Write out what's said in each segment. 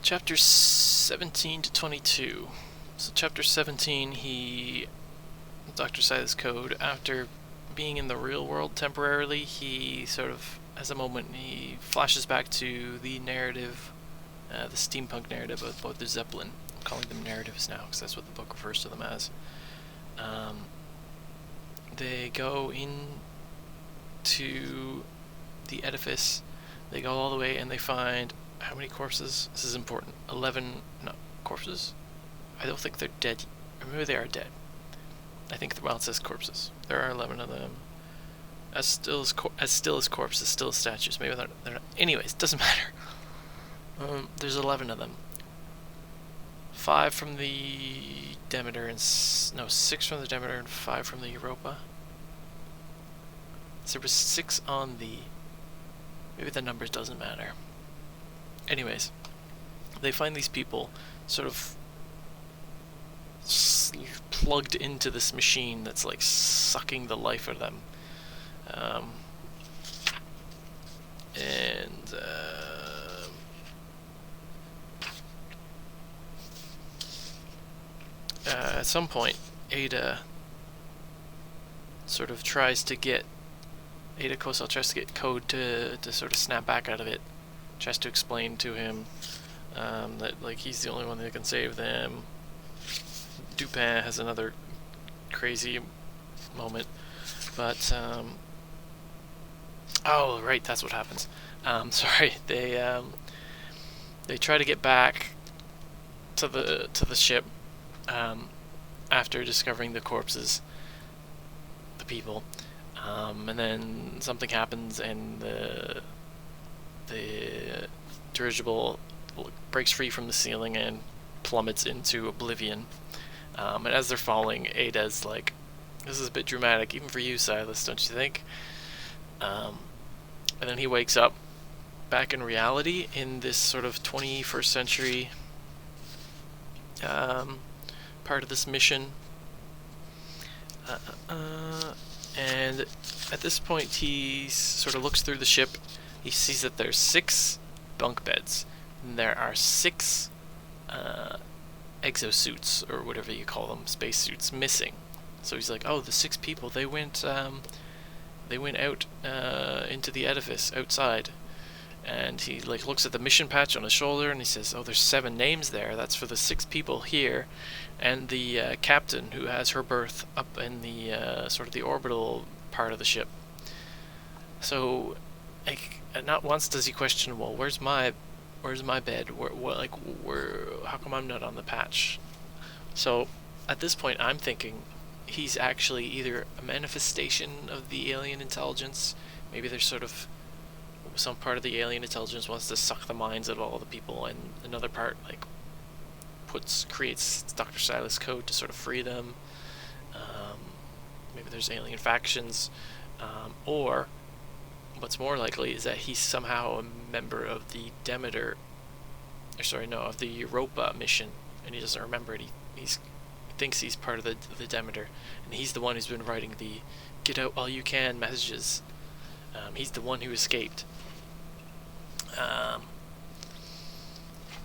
chapter 17 to 22. So chapter 17, Dr. Silas Code, after being in the real world temporarily, he sort of has a moment, he flashes back to the narrative, the steampunk narrative about the Zeppelin. I'm calling them narratives now, because that's what the book refers to them as. They go into the edifice, they go all the way, and they find, how many corpses? This is important. 11, no, corpses? I don't think they're dead. Or maybe they are dead. I think, well, it says corpses. There are 11 of them. As still as corpses, still as statues. Maybe they're not. Anyways, doesn't matter. There's 11 of them. 5 from the Demeter and 6 from the Demeter and 5 from the Europa. So there was 6 on the. Maybe the numbers doesn't matter. Anyways, they find these people sort of plugged into this machine that's like sucking the life of them. At some point, Ada sort of tries to get Ada Kosel tries to get Code to sort of snap back out of it. Tries to explain to him that like he's the only one that can save them. Dupin has another crazy moment, but oh right, that's what happens. Sorry, they try to get back to the ship after discovering the corpses, the people, and then something happens and the dirigible breaks free from the ceiling and plummets into oblivion. And as they're falling, Ada's like, this is a bit dramatic, even for you, Silas, don't you think? And then he wakes up back in reality in this sort of 21st century part of this mission. And at this point, he sort of looks through the ship. He sees that there's 6 bunk beds, and there are 6 exosuits, or whatever you call them, spacesuits, missing. So he's like, oh, the 6 people, they went out into the edifice outside. And he like looks at the mission patch on his shoulder, and he says, oh, there's 7 names there. That's for the 6 people here, and the captain who has her berth up in the sort of the orbital part of the ship. So, like, not once does he question, well, where's my bed? How come I'm not on the patch? So, at this point, I'm thinking he's actually either a manifestation of the alien intelligence. Maybe there's sort of some part of the alien intelligence wants to suck the minds of all the people, and another part like creates Dr. Silas Code to sort of free them. Maybe there's alien factions, or what's more likely is that he's somehow a member of the of the Europa mission, and he doesn't remember it. He thinks he's part of the Demeter, and he's the one who's been writing the "Get out while you can" messages. He's the one who escaped.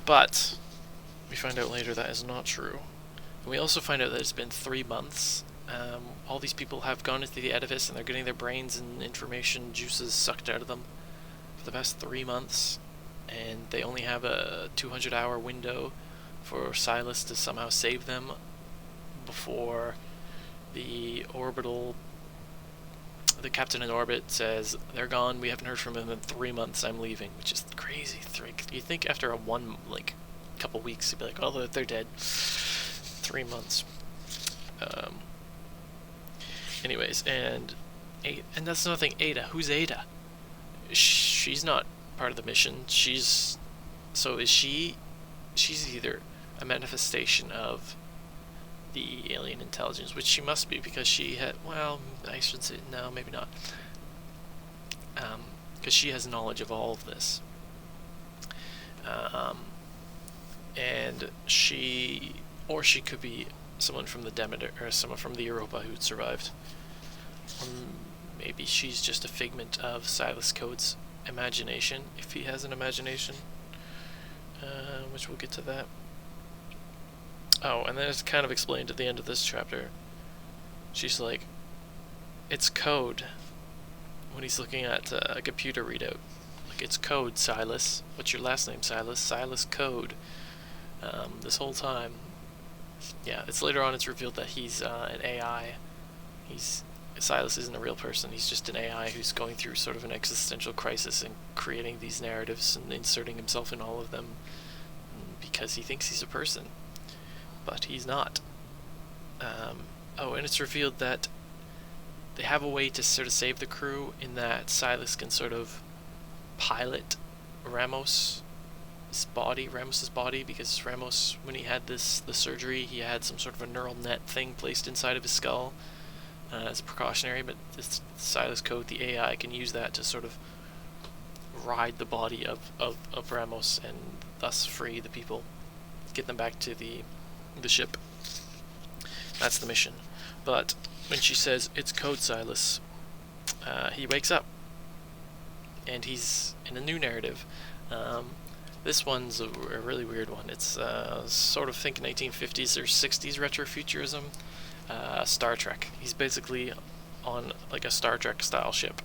But we find out later that is not true. And we also find out that it's been 3 months. All these people have gone into the edifice, and they're getting their brains and information juices sucked out of them for the past 3 months. And they only have a 200-hour window for Silas to somehow save them before the captain in orbit says, they're gone, we haven't heard from them in 3 months, I'm leaving, which is crazy. You think after a couple weeks, you'd be like, oh, they're dead. 3 months. Anyways, and that's another thing, Ada. Who's Ada? She's not part of the mission. She's either a manifestation of the alien intelligence, which she must be, because she had, well, I should say, no, maybe not, because she has knowledge of all of this, and she could be someone from the Demeter, or someone from the Europa who'd survived, or maybe she's just a figment of Silas Code's imagination, if he has an imagination. which we'll get to that. Oh, and then it's kind of explained at the end of this chapter. She's like, it's code. When he's looking at a computer readout. Like, it's code, Silas. What's your last name, Silas? Silas Code. This whole time. Yeah, it's later on it's revealed that he's an AI. Silas isn't a real person. He's just an AI who's going through sort of an existential crisis and creating these narratives and inserting himself in all of them because he thinks he's a person. But he's not. Oh, and it's revealed that they have a way to sort of save the crew in that Silas can sort of pilot Ramos's body, because Ramos, when he had the surgery, he had some sort of a neural net thing placed inside of his skull as a precautionary, but this Silas Code, the AI, can use that to sort of ride the body of Ramos and thus free the people, get them back to the ship. That's the mission. But when she says, it's code, Silas, he wakes up. And he's in a new narrative. This one's a really weird one. It's sort of, think 1950s or 60s retrofuturism. Star Trek. He's basically on like a Star Trek style ship.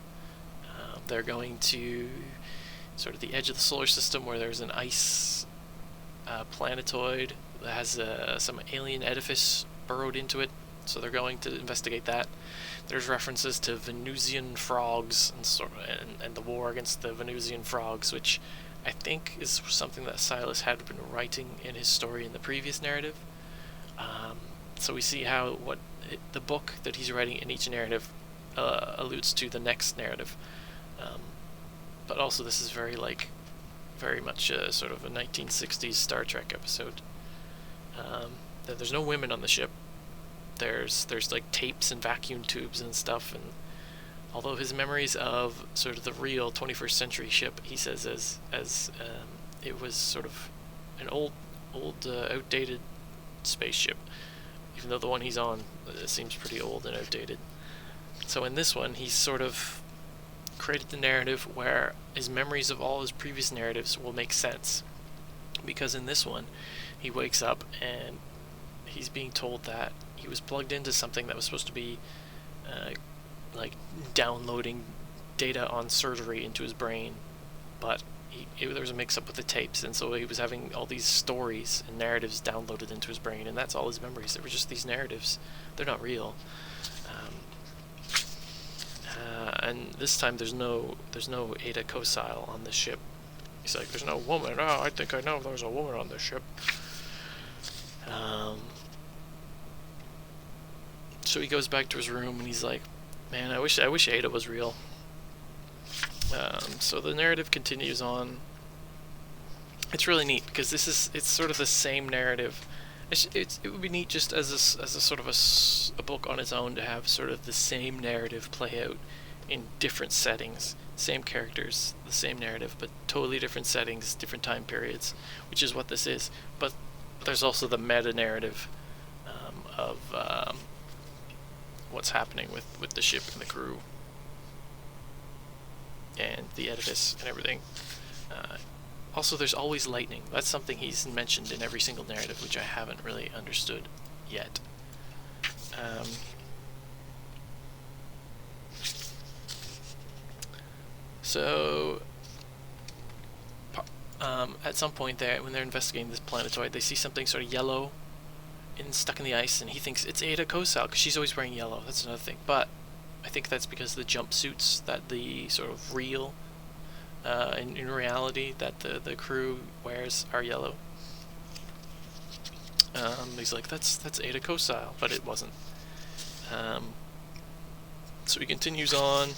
They're going to sort of the edge of the solar system where there's an ice planetoid that has some alien edifice burrowed into it. So they're going to investigate that. There's references to Venusian frogs and the war against the Venusian frogs, which I think is something that Silas had been writing in his story in the previous narrative. So we see how the book that he's writing in each narrative alludes to the next narrative. But also this is very much sort of a 1960s Star Trek episode. There's no women on the ship. There's like tapes and vacuum tubes and stuff, and although his memories of sort of the real 21st century ship, he says as it was sort of an old outdated spaceship, even though the one he's on seems pretty old and outdated. So in this one, he's sort of created the narrative where his memories of all his previous narratives will make sense, because in this one he wakes up and he's being told that he was plugged into something that was supposed to be like downloading data on surgery into his brain, but there was a mix-up with the tapes, and so he was having all these stories and narratives downloaded into his brain, and that's all his memories. They were just these narratives. They're not real. And this time there's no Ada Kosile on this ship. He's like, there's no woman. Oh, I think I know there's a woman on this ship. So he goes back to his room and he's like, man, I wish Ada was real. So the narrative continues on. It's really neat because it's sort of the same narrative. It would be neat just as a sort of a book on its own to have sort of the same narrative play out in different settings, same characters, the same narrative, but totally different settings, different time periods, which is what this is. But there's also the meta narrative of what's happening with the ship and the crew and the edifice and everything. Also, there's always lightning. That's something he's mentioned in every single narrative, which I haven't really understood yet. So, at some point there, when they're investigating this planetoid, they see something sort of yellow stuck in the ice, and he thinks it's Ada Kosile, because she's always wearing yellow. That's another thing. But I think that's because of the jumpsuits that the sort of real, in reality, that the crew wears are yellow. He's like, that's Ada Kosile, but it wasn't. So he continues on.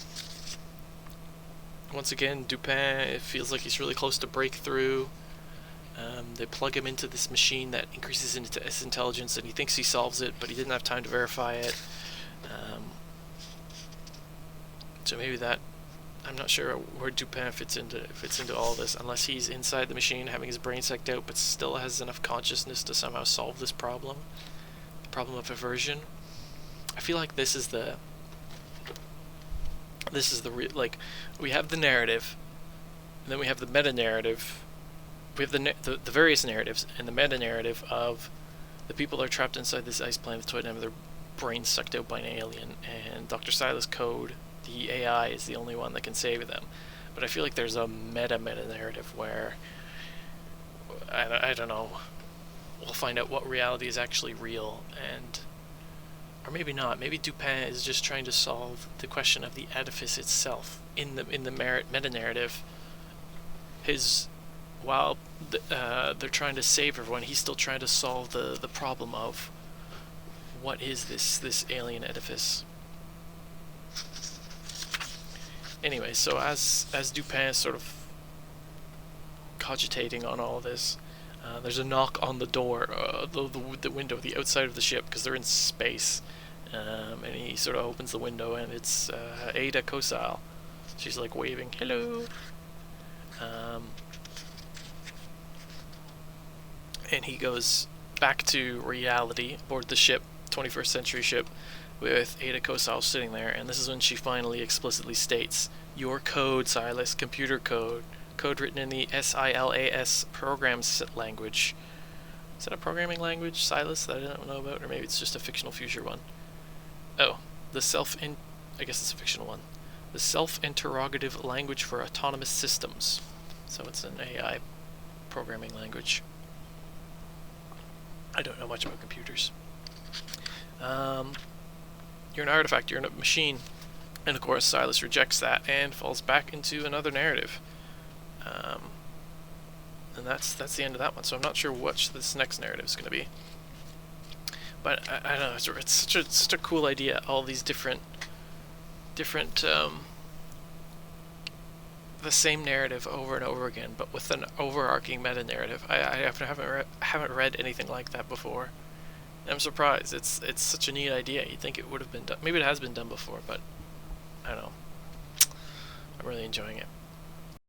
Once again, Dupin, it feels like he's really close to breakthrough. They plug him into this machine that increases his intelligence, and he thinks he solves it, but he didn't have time to verify it. So maybe that, I'm not sure where Dupin fits into all this, unless he's inside the machine having his brain sucked out, but still has enough consciousness to somehow solve this problem. The problem of Eversion. I feel like this is the like, we have the narrative, and then we have the meta narrative, we have the various narratives and the meta narrative of the people are trapped inside this ice planetoid and have their brains sucked out by an alien, and Dr. Silas Code, the AI, is the only one that can save them. But I feel like there's a meta narrative where I don't know. We'll find out what reality is actually real, and or maybe not. Maybe Dupin is just trying to solve the question of the edifice itself in the meta narrative. While they're trying to save everyone, he's still trying to solve the problem of what is this alien edifice. Anyway, so as Dupin is sort of cogitating on all this, there's a knock on the door, the window, the outside of the ship, because they're in space. And he sort of opens the window, and it's Ada Kosal. She's like waving, hello. And he goes back to reality aboard the ship, 21st century ship, with Ada Kosal sitting there, and this is when she finally explicitly states, "Your code, Silas, computer code. Code written in the SILAS programs language." Is that a programming language, Silas, that I don't know about? Or maybe it's just a fictional future one. Oh, I guess it's a fictional one. The self-interrogative language for autonomous systems. So it's an AI programming language. I don't know much about computers. You're an artifact, you're a machine. And of course Silas rejects that and falls back into another narrative. And that's the end of that one, so I'm not sure what this next narrative is going to be. But I don't know, it's such a cool idea, all these different the same narrative over and over again, but with an overarching meta-narrative. I haven't read anything like that before. And I'm surprised. It's such a neat idea. You'd think it would have been done. Maybe it has been done before, but I don't know. I'm really enjoying it.